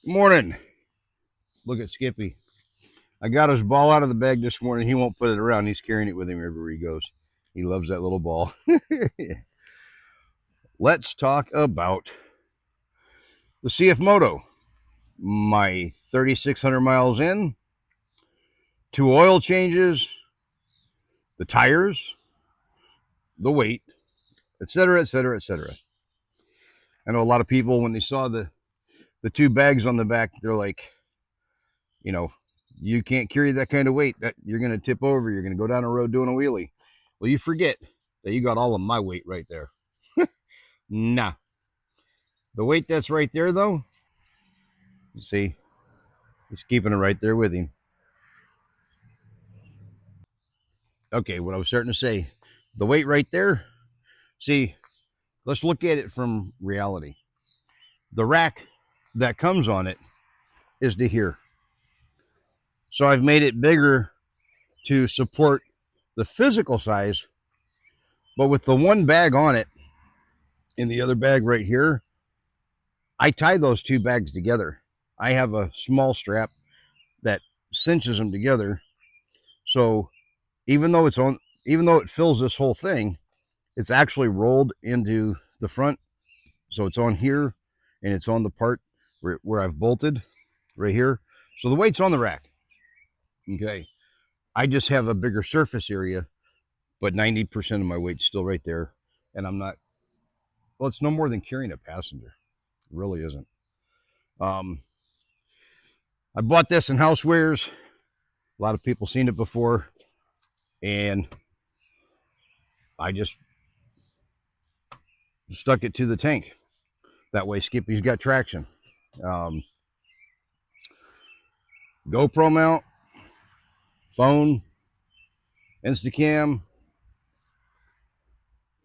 Morning. Look at Skippy. I got his ball out of the bag this morning. He won't put it around. He's carrying it with him wherever he goes. He loves that little ball. Let's talk about the CFMOTO. My 3,600 miles in, 2 oil changes, the tires, the weight, etc., etc., etc. I know a lot of people, when they saw the 2 bags on the back, they're like, you know, you can't carry that kind of weight. That you're going to tip over. You're going to go down the road doing a wheelie. Well, you forget that you got all of my weight right there. Nah. The weight that's right there, though, you see, he's keeping it right there with him. Okay, what I was starting to say, the weight right there, see, let's look at it from reality. The rack that comes on it is to here. So I've made it bigger to support the physical size, but with the one bag on it and the other bag right here, I tie those 2 bags together. I have a small strap that cinches them together. So even though it fills this whole thing, it's actually rolled into the front. So it's on here and it's on the part where I've bolted right here. So the weight's on the rack. Okay. I just have a bigger surface area, but 90% of my weight's still right there. And I'm not, well, it's no more than carrying a passenger. It really isn't. I bought this in Housewares. A lot of people seen it before. And I just stuck it to the tank. That way Skippy's got traction. GoPro mount, phone, Instacam,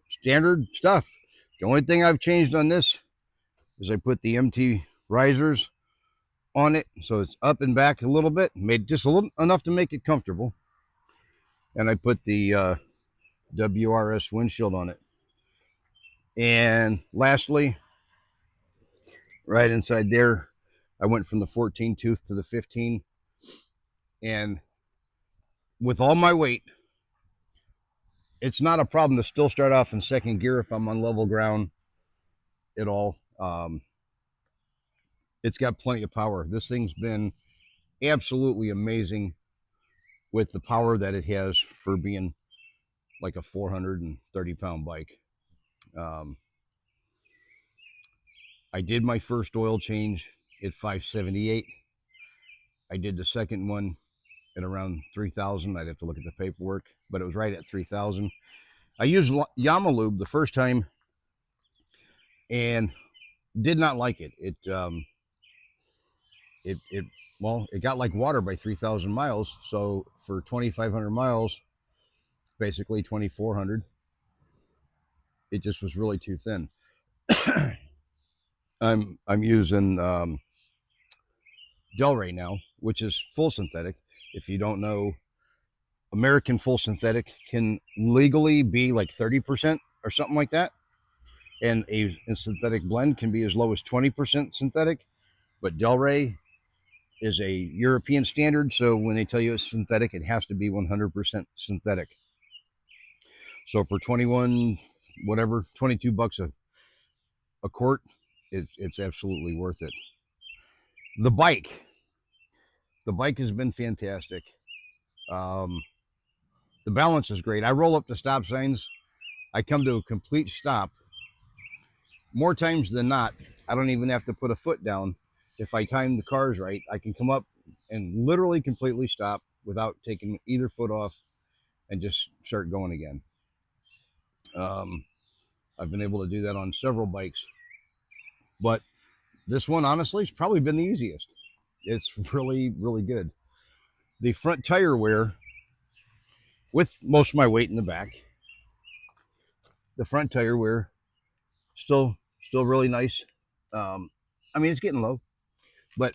standard stuff. The only thing I've changed on this is I put the MT risers on it, so it's up and back a little bit, made just a little enough to make it comfortable. And I put the WRS windshield on it. And lastly, right inside there, I went from the 14 tooth to the 15. And with all my weight, it's not a problem to still start off in second gear if I'm on level ground at all. It's got plenty of power. This thing's been absolutely amazing with the power that it has for being like a 430-pound bike. I did my first oil change at 578. I did the second one at around 3,000. I'd have to look at the paperwork, but it was right at 3,000. I used Yamalube the first time and did not like it. It got like water by 3,000 miles. So for 2,500 miles, basically 2,400, it just was really too thin. I'm using Delray now, which is full synthetic. If you don't know, American full synthetic can legally be like 30% or something like that. And a synthetic blend can be as low as 20% synthetic. But Delray is a European standard, so when they tell you it's synthetic, it has to be 100% synthetic. So for 21, whatever, 22 bucks a quart, it's absolutely worth it. The bike has been fantastic. The balance is great. I roll up the stop signs. I come to a complete stop. More times than not, I don't even have to put a foot down. If I time the cars right, I can come up and literally completely stop without taking either foot off and just start going again. I've been able to do that on several bikes, but this one, honestly, has probably been the easiest. It's really, really good. The front tire wear, with most of my weight in the back, the front tire wear still really nice. I mean, it's getting low, but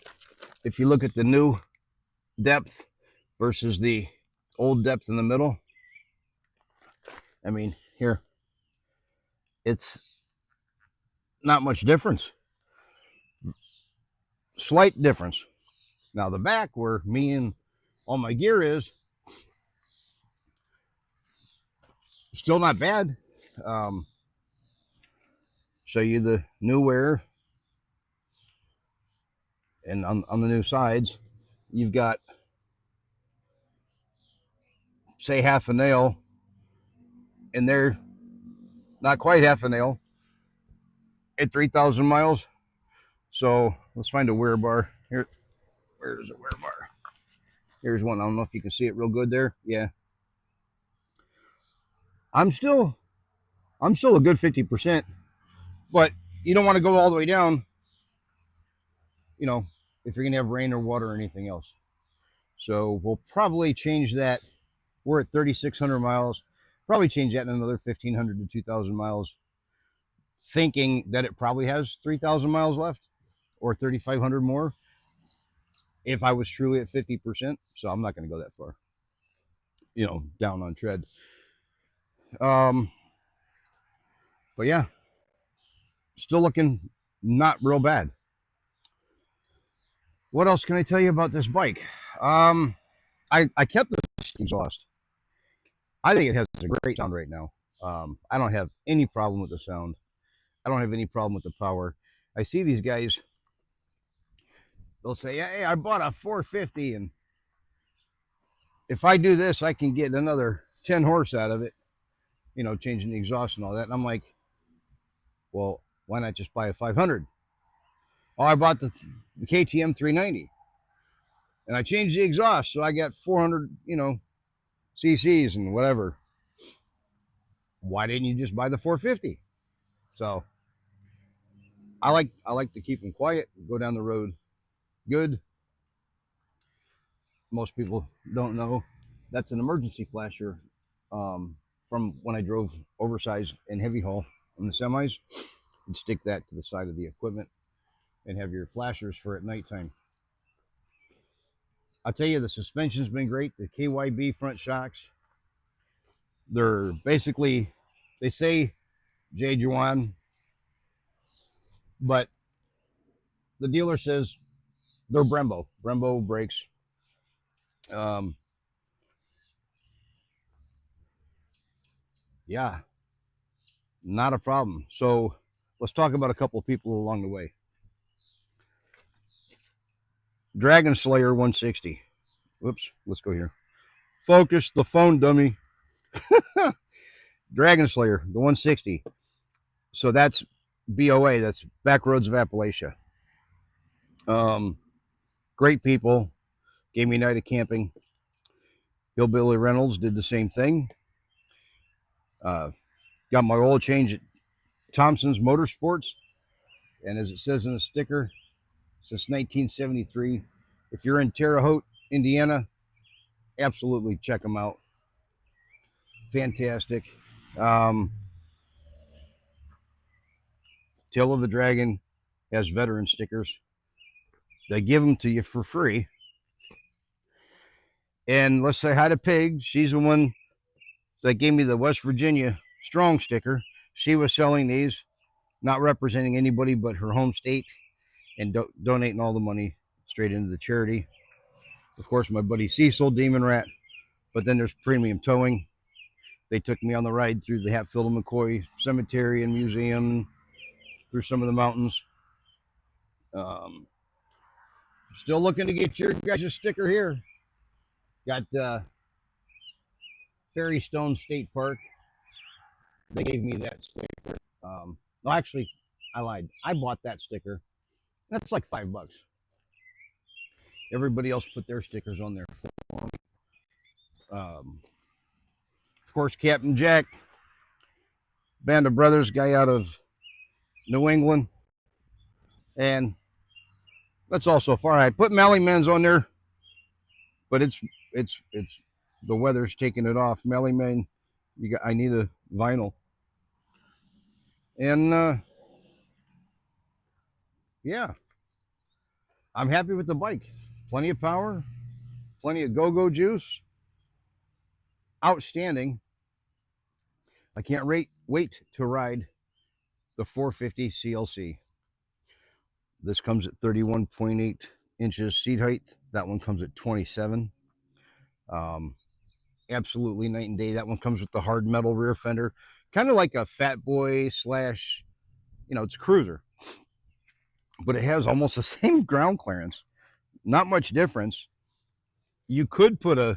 if you look at the new depth versus the old depth in the middle, I mean, here, it's not much difference. Slight difference. Now the back where me and all my gear is, still not bad. Show you the new wear, and on the new sides, you've got, say, half a nail, and they're not quite half a nail at 3,000 miles. So let's find a wear bar here. Where's a wear bar? Here's one. I don't know if you can see it real good there. Yeah, I'm still a good 50%, but you don't want to go all the way down, you know, if you're gonna have rain or water or anything else. So we'll probably change that. We're at 3,600 miles. Probably change that in another 1,500 to 2,000 miles, thinking that it probably has 3,000 miles left or 3,500 more if I was truly at 50%. So I'm not going to go that far, down on tread. But yeah, still looking not real bad. What else can I tell you about this bike? I kept the exhaust. I think it has a great sound right now. I don't have any problem with the sound. I don't have any problem with the power. I see these guys, they'll say, hey, I bought a 450, and if I do this, I can get another 10 horse out of it, changing the exhaust and all that. And I'm like, well, why not just buy a 500? Oh, I bought the KTM 390, and I changed the exhaust, so I got 400, cc's and whatever. Why didn't you just buy the 450? So I like to keep them quiet, go down the road good. Most people don't know that's an emergency flasher, from when I drove oversized and heavy haul on the semis. You'd stick that to the side of the equipment and have your flashers for at nighttime. I'll tell you, the suspension's been great. The KYB front shocks, they're basically, they say J. Juan, but the dealer says they're Brembo brakes. Yeah, not a problem. So let's talk about a couple of people along the way. Dragon Slayer 160. Whoops, let's go here. Focus the phone, dummy. Dragon Slayer, the 160. So that's BOA, that's Backroads of Appalachia. Great people, gave me a night of camping. Hillbilly Reynolds did the same thing. Got my oil change at Thompson's Motorsports, and as it says in the sticker, since 1973. If you're in Terre Haute, Indiana, absolutely check them out. Fantastic. Tail of the Dragon has veteran stickers. They give them to you for free. And let's say hi to Pig. She's the one that gave me the West Virginia Strong sticker. She was selling these, not representing anybody but her home state, and donating all the money straight into the charity. Of course, my buddy Cecil, Demon Rat. But then there's Premium Towing. They took me on the ride through the Hatfield and McCoy Cemetery and Museum, through some of the mountains. Still looking to get your guys' sticker here. Got Fairy Stone State Park. They gave me that sticker. No, actually, I lied. I bought that sticker. That's like $5. Everybody else put their stickers on there for me. Of course, Captain Jack, Band of Brothers, guy out of New England. And that's also far. I put Mallyman's on there, but it's the weather's taking it off. Mallyman, I need a vinyl. And yeah, I'm happy with the bike. Plenty of power, plenty of go-go juice. Outstanding. I can't wait to ride the 450 CLC. This comes at 31.8 inches seat height. That one comes at 27. Um, Absolutely night and day. That one comes with the hard metal rear fender, kind of like a Fat Boy slash, it's a cruiser, but it has almost the same ground clearance. Not much difference. You could put a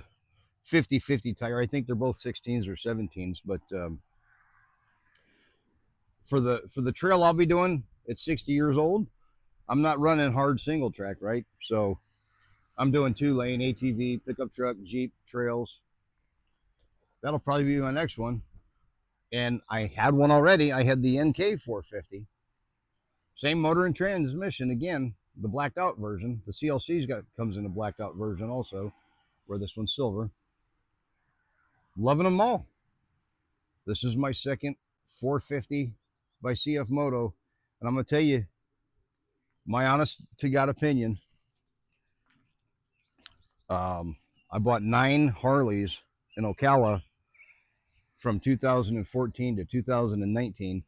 50-50 tire. I think they're both 16s or 17s, but for the trail I'll be doing, it's 60 years old. I'm not running hard single track, right? So I'm doing 2-lane ATV, pickup truck, Jeep, trails. That'll probably be my next one. And I had one already. I had the NK 450. Same motor and transmission again, the blacked out version. The CLC's comes in a blacked out version also, where this one's silver. Loving them all. This is my second 450 by CFMOTO, and I'm gonna tell you my honest to God opinion. I bought 9 Harleys in Ocala from 2014 to 2019.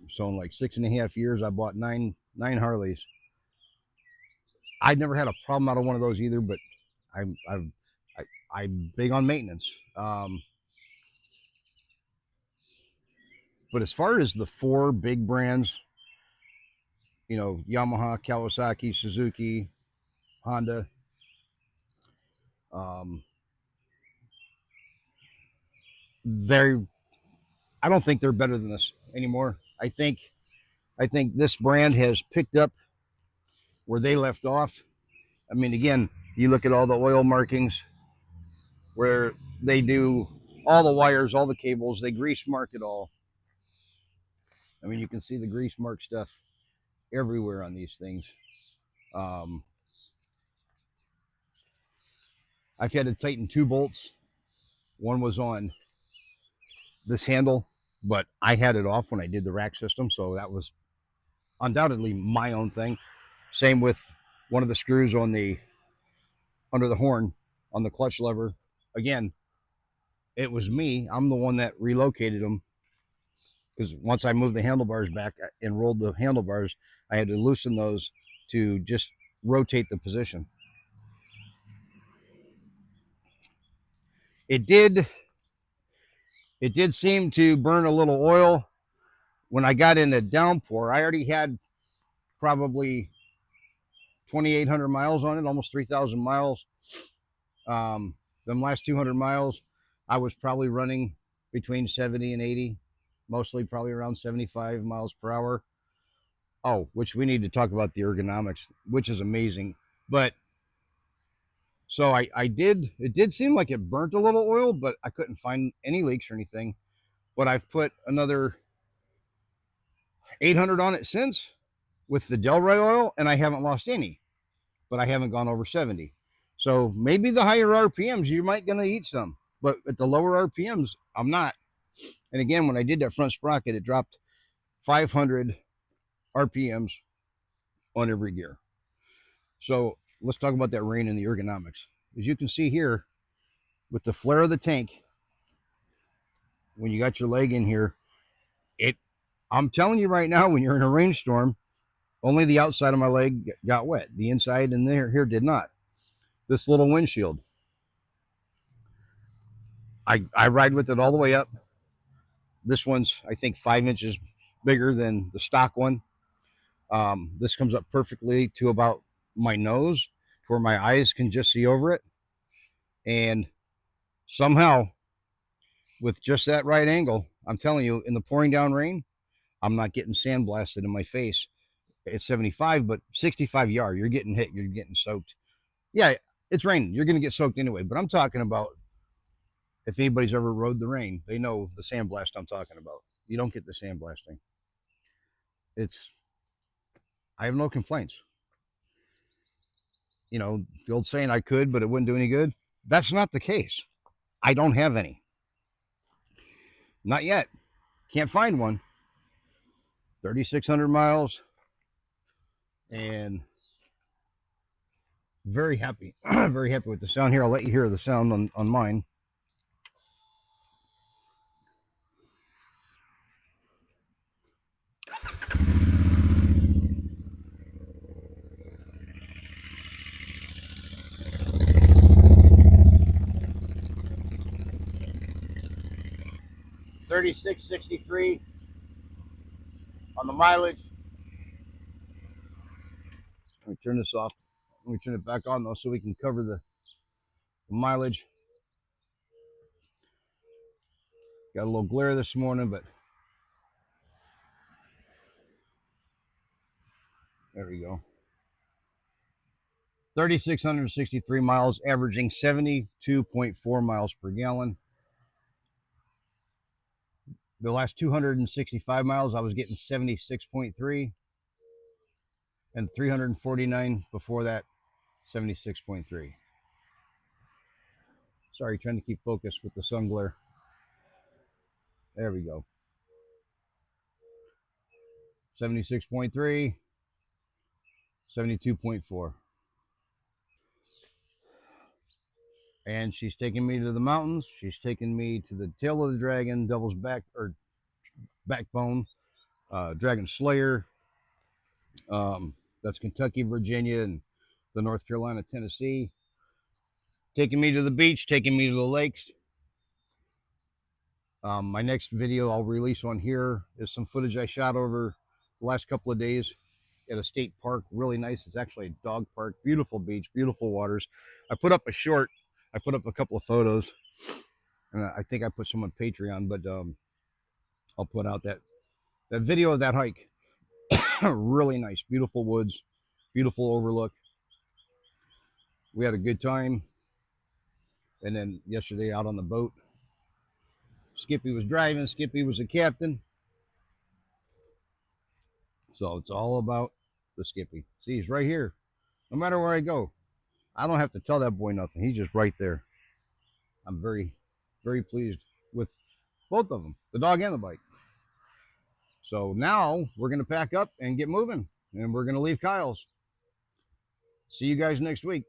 So in like 6.5 years, I bought nine Harleys. I'd never had a problem out of one of those either, but I'm big on maintenance. But as far as the 4 big brands, Yamaha, Kawasaki, Suzuki, Honda, um, they're I don't think they're better than this anymore. I think this brand has picked up where they left off. I mean, again, you look at all the oil markings where they do all the wires, all the cables, they grease mark it all. I mean, you can see the grease mark stuff everywhere on these things. Um, I've had to tighten 2 bolts. One was on this handle, but I had it off when I did the rack system, so that was undoubtedly my own thing. Same with one of the screws on the under the horn on the clutch lever. Again, it was me. I'm the one that relocated them because once I moved the handlebars back and rolled the handlebars, I had to loosen those to just rotate the position. It did seem to burn a little oil when I got into downpour. I already had probably 2,800 miles on it, almost 3,000 miles. Them last 200 miles, I was probably running between 70 and 80, mostly probably around 75 miles per hour. Oh, which we need to talk about the ergonomics, which is amazing. But so it did seem like it burnt a little oil, but I couldn't find any leaks or anything. But I've put another 800 on it since with the Delray oil, and I haven't lost any, but I haven't gone over 70. So maybe the higher RPMs, you might gonna eat some, but at the lower RPMs, I'm not. And again, when I did that front sprocket, it dropped 500 RPMs on every gear. So let's talk about that rain and the ergonomics. As you can see here, with the flare of the tank, when you got your leg in here, I'm telling you right now, when you're in a rainstorm, only the outside of my leg got wet. The inside and here did not. This little windshield, I ride with it all the way up. This one's, I think, 5 inches bigger than the stock one. This comes up perfectly to about my nose, where my eyes can just see over it. And somehow, with just that right angle, I'm telling you, in the pouring down rain, I'm not getting sandblasted in my face. It's 75, but 65 yard, you're getting hit, you're getting soaked. Yeah, it's raining. You're going to get soaked anyway. But I'm talking about, if anybody's ever rode the rain, they know the sandblast I'm talking about. You don't get the sandblasting. I have no complaints. The old saying, I could, but it wouldn't do any good. That's not the case. I don't have any. Not yet. Can't find one. 3,600 miles. And very happy. Very happy with the sound here. I'll let you hear the sound on mine. 36.63 on the mileage. Let me turn this off. Let me turn it back on though so we can cover the mileage. Got a little glare this morning, but there we go. 3,663 miles, averaging 72.4 miles per gallon. The last 265 miles, I was getting 76.3, and 349 before that, 76.3. Sorry, trying to keep focused with the sun glare. There we go. 76.3, 72.4. And she's taking me to the mountains. She's taking me to the tail of the dragon, devil's back or backbone, dragon slayer. That's Kentucky, Virginia, and the North Carolina, Tennessee. Taking me to the beach, taking me to the lakes. My next video I'll release on here is some footage I shot over the last couple of days at a state park. Really nice. It's actually a dog park. Beautiful beach, beautiful waters. I put up a short. I put up a couple of photos, and I think I put some on Patreon, but I'll put out that video of that hike. Really nice, beautiful woods, beautiful overlook. We had a good time. And then yesterday out on the boat, Skippy was driving, Skippy was the captain. So it's all about the Skippy. See, he's right here. No matter where I go, I don't have to tell that boy nothing. He's just right there. I'm very, very pleased with both of them, the dog and the bike. So now we're going to pack up and get moving, and we're going to leave Kyle's. See you guys next week.